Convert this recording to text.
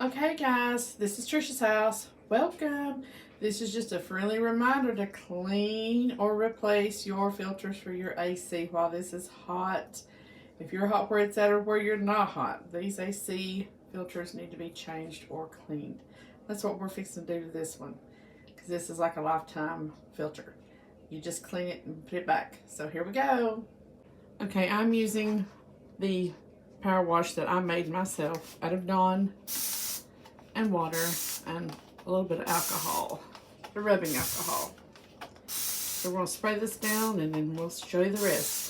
Okay guys, this is Trisha's house. Welcome. This is just a friendly reminder to clean or replace your filters for your AC while this is hot. If you're hot where it's at or where you're not hot, these AC filters need to be changed or cleaned. That's what we're fixing to do to this one, because this is like a lifetime filter. You just clean it and put it back. So here we go. Okay, I'm using the power wash that I made myself out of Dawn and water and a little bit of alcohol, the rubbing alcohol. So we're going to spray this down and then we'll show you the rest.